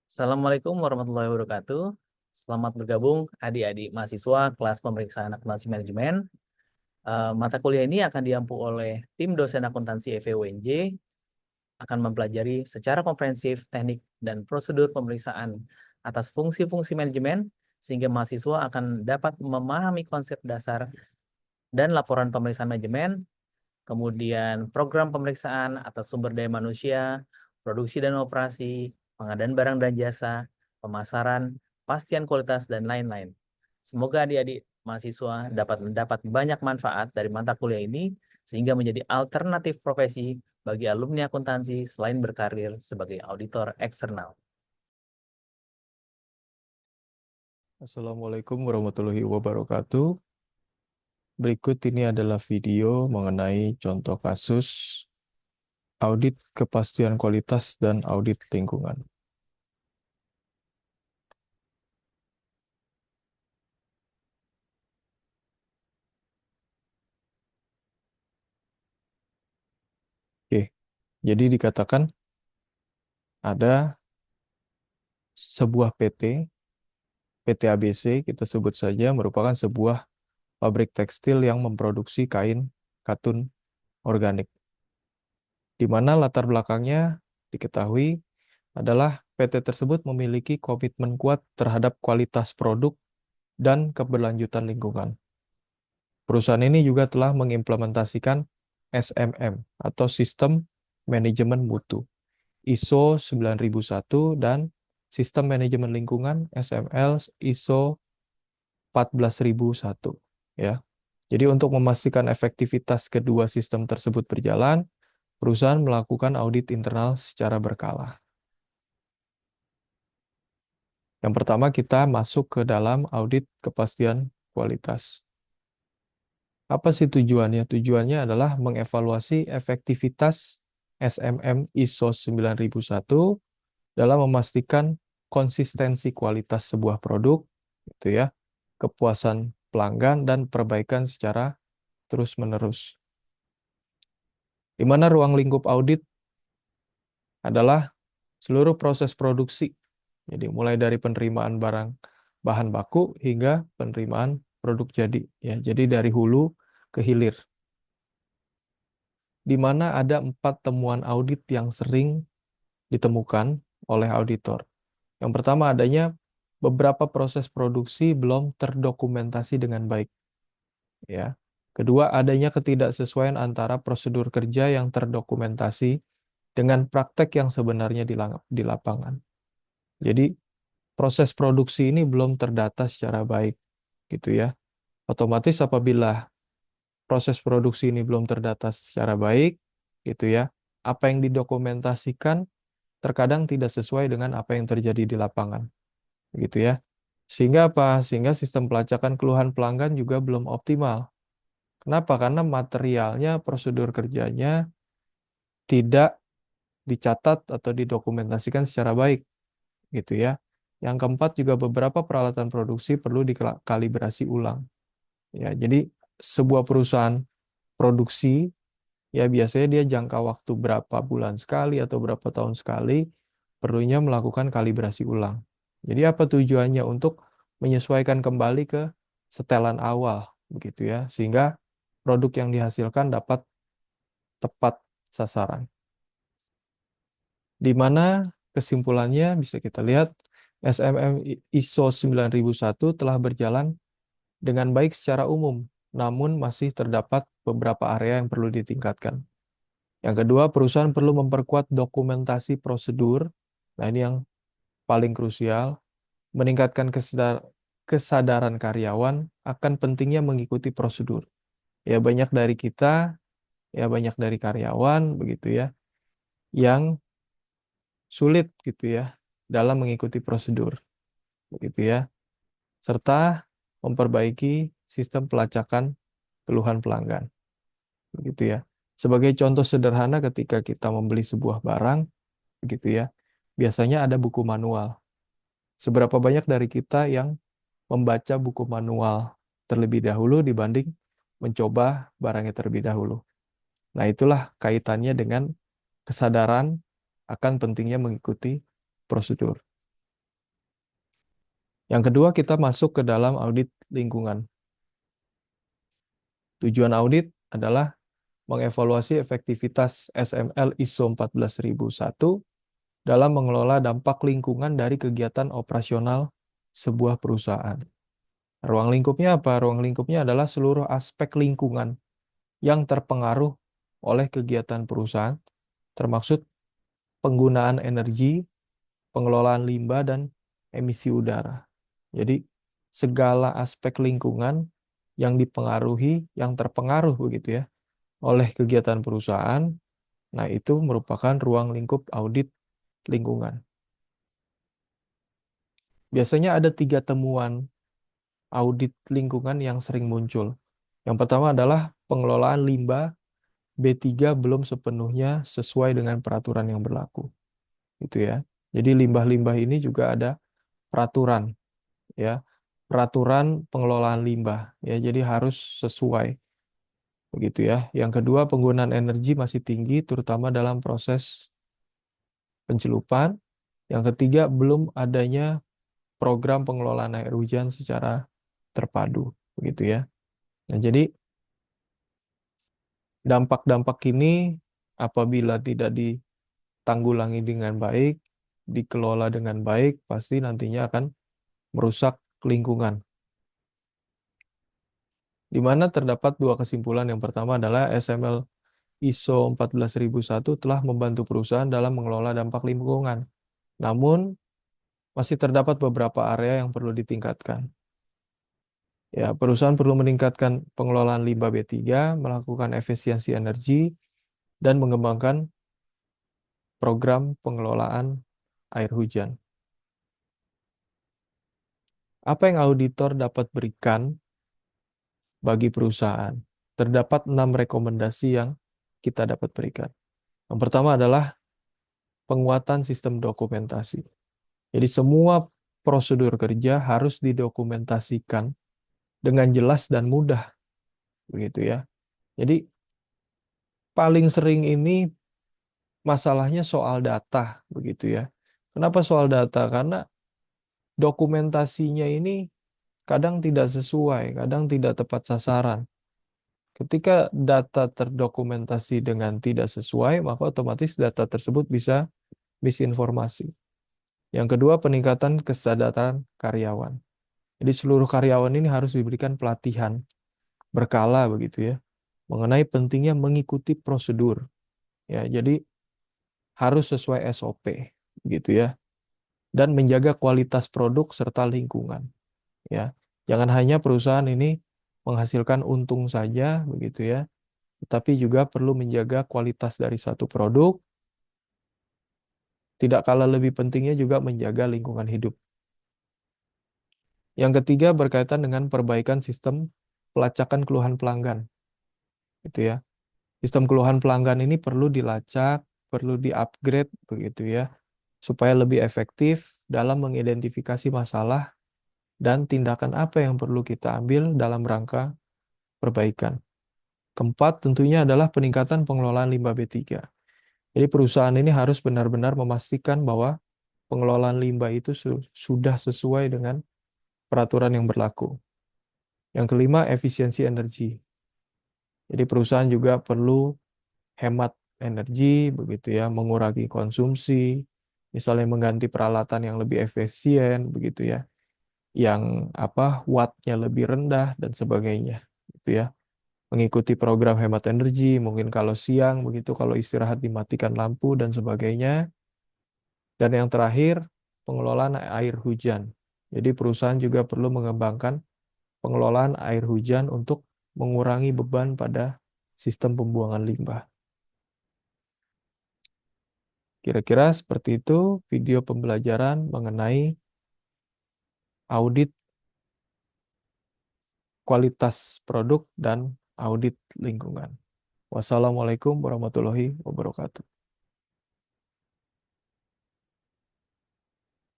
Assalamualaikum warahmatullahi wabarakatuh. Selamat bergabung adik-adik mahasiswa kelas pemeriksaan akuntansi manajemen. Mata kuliah ini akan diampu oleh tim dosen akuntansi FEUNJ, akan mempelajari secara komprehensif teknik dan prosedur pemeriksaan atas fungsi-fungsi manajemen, sehingga mahasiswa akan dapat memahami konsep dasar dan laporan pemeriksaan manajemen, kemudian program pemeriksaan atas sumber daya manusia, produksi dan operasi, pengadaan barang dan jasa, pemasaran, pastian kualitas, dan lain-lain. Semoga adik-adik mahasiswa dapat mendapat banyak manfaat dari mata kuliah ini, sehingga menjadi alternatif profesi bagi alumni akuntansi selain berkarir sebagai auditor eksternal. Assalamualaikum warahmatullahi wabarakatuh. Berikut ini adalah video mengenai contoh kasus audit kepastian kualitas dan audit lingkungan. Oke, jadi dikatakan ada sebuah PT ABC kita sebut saja merupakan sebuah pabrik tekstil yang memproduksi kain katun organik. Di mana latar belakangnya diketahui adalah PT tersebut memiliki komitmen kuat terhadap kualitas produk dan keberlanjutan lingkungan. Perusahaan ini juga telah mengimplementasikan SMM atau Sistem Manajemen Mutu ISO 9001 dan Sistem Manajemen Lingkungan SML ISO 14001 ya. Jadi untuk memastikan efektivitas kedua sistem tersebut berjalan, perusahaan melakukan audit internal secara berkala. Yang pertama kita masuk ke dalam audit kepastian kualitas. Apa sih tujuannya? Tujuannya adalah mengevaluasi efektivitas SMM ISO 9001 dalam memastikan konsistensi kualitas sebuah produk, gitu ya, kepuasan pelanggan dan perbaikan secara terus-menerus. Di mana ruang lingkup audit adalah seluruh proses produksi. Jadi mulai dari penerimaan barang bahan baku hingga penerimaan produk jadi, ya. Jadi dari hulu ke hilir. Di mana ada 4 temuan audit yang sering ditemukan oleh auditor. Yang pertama adanya beberapa proses produksi belum terdokumentasi dengan baik. Ya. Kedua, adanya ketidaksesuaian antara prosedur kerja yang terdokumentasi dengan praktek yang sebenarnya di lapangan. Jadi, proses produksi ini belum terdata secara baik, gitu ya. Otomatis apabila proses produksi ini belum terdata secara baik, gitu ya, apa yang didokumentasikan terkadang tidak sesuai dengan apa yang terjadi di lapangan, gitu ya. Sehingga apa? Sehingga sistem pelacakan keluhan pelanggan juga belum optimal. Kenapa? Karena materialnya, prosedur kerjanya tidak dicatat atau didokumentasikan secara baik, gitu ya. Yang keempat juga beberapa peralatan produksi perlu dikalibrasi ulang. Ya, jadi sebuah perusahaan produksi ya biasanya dia jangka waktu berapa bulan sekali atau berapa tahun sekali perlunya melakukan kalibrasi ulang. Jadi apa tujuannya? Untuk menyesuaikan kembali ke setelan awal, begitu ya, sehingga produk yang dihasilkan dapat tepat sasaran. Di mana kesimpulannya bisa kita lihat SMM ISO 9001 telah berjalan dengan baik secara umum, namun masih terdapat beberapa area yang perlu ditingkatkan. Yang kedua, perusahaan perlu memperkuat dokumentasi prosedur. Nah, ini yang paling krusial, meningkatkan kesadaran karyawan akan pentingnya mengikuti prosedur. Ya, banyak dari kita, ya banyak dari karyawan begitu ya, yang sulit gitu ya dalam mengikuti prosedur, begitu ya. Serta memperbaiki sistem pelacakan keluhan pelanggan, begitu ya. Sebagai contoh sederhana ketika kita membeli sebuah barang, begitu ya, biasanya ada buku manual. Seberapa banyak dari kita yang membaca buku manual terlebih dahulu dibanding mencoba barangnya terlebih dahulu. Nah, itulah kaitannya dengan kesadaran akan pentingnya mengikuti prosedur. Yang kedua, kita masuk ke dalam audit lingkungan. Tujuan audit adalah mengevaluasi efektivitas SML ISO 14001 dalam mengelola dampak lingkungan dari kegiatan operasional sebuah perusahaan. Ruang lingkupnya apa? Ruang lingkupnya adalah seluruh aspek lingkungan yang terpengaruh oleh kegiatan perusahaan, termasuk penggunaan energi, pengelolaan limbah, dan emisi udara. Jadi, segala aspek lingkungan yang dipengaruhi, yang terpengaruh begitu ya, oleh kegiatan perusahaan, nah itu merupakan ruang lingkup audit lingkungan. Biasanya ada 3 temuan audit lingkungan yang sering muncul. Yang pertama adalah pengelolaan limbah B3 belum sepenuhnya sesuai dengan peraturan yang berlaku. Gitu ya. Jadi limbah-limbah ini juga ada peraturan ya. Peraturan pengelolaan limbah ya. Jadi harus sesuai begitu ya. Yang kedua, penggunaan energi masih tinggi terutama dalam proses pencelupan. Yang ketiga, belum adanya program pengelolaan air hujan secara terpadu begitu ya. Nah, jadi dampak-dampak ini apabila tidak ditanggulangi dengan baik, dikelola dengan baik, pasti nantinya akan merusak lingkungan. Di mana terdapat 2 kesimpulan. Yang pertama adalah SML ISO 14001 telah membantu perusahaan dalam mengelola dampak lingkungan. Namun, masih terdapat beberapa area yang perlu ditingkatkan. Ya, perusahaan perlu meningkatkan pengelolaan limbah B3, melakukan efisiensi energi, dan mengembangkan program pengelolaan air hujan. Apa yang auditor dapat berikan bagi perusahaan? Terdapat 6 rekomendasi yang kita dapat berikan. Yang pertama adalah penguatan sistem dokumentasi. Jadi semua prosedur kerja harus didokumentasikan dengan jelas dan mudah, begitu ya. Jadi paling sering ini masalahnya soal data, begitu ya. Kenapa soal data? Karena dokumentasinya ini kadang tidak sesuai, kadang tidak tepat sasaran. Ketika data terdokumentasi dengan tidak sesuai, maka otomatis data tersebut bisa misinformasi. Yang kedua, peningkatan kesadaran karyawan. Jadi seluruh karyawan ini harus diberikan pelatihan berkala begitu ya, mengenai pentingnya mengikuti prosedur. Ya, jadi harus sesuai SOP gitu ya, dan menjaga kualitas produk serta lingkungan. Ya, jangan hanya perusahaan ini menghasilkan untung saja begitu ya, tetapi juga perlu menjaga kualitas dari satu produk. Tidak kalah lebih pentingnya juga menjaga lingkungan hidup. Yang ketiga berkaitan dengan perbaikan sistem pelacakan keluhan pelanggan. Gitu ya. Sistem keluhan pelanggan ini perlu dilacak, perlu di-upgrade begitu ya, supaya lebih efektif dalam mengidentifikasi masalah dan tindakan apa yang perlu kita ambil dalam rangka perbaikan. Keempat, tentunya adalah peningkatan pengelolaan limbah B3. Jadi perusahaan ini harus benar-benar memastikan bahwa pengelolaan limbah itu sudah sesuai dengan peraturan yang berlaku. Yang kelima, efisiensi energi. Jadi perusahaan juga perlu hemat energi, begitu ya, mengurangi konsumsi, misalnya mengganti peralatan yang lebih efisien, begitu ya, yang wattnya lebih rendah dan sebagainya, gitu ya. Mengikuti program hemat energi, mungkin kalau siang, begitu kalau istirahat dimatikan lampu dan sebagainya. Dan yang terakhir, pengelolaan air hujan. Jadi perusahaan juga perlu mengembangkan pengelolaan air hujan untuk mengurangi beban pada sistem pembuangan limbah. Kira-kira seperti itu video pembelajaran mengenai audit kualitas produk dan audit lingkungan. Wassalamualaikum warahmatullahi wabarakatuh.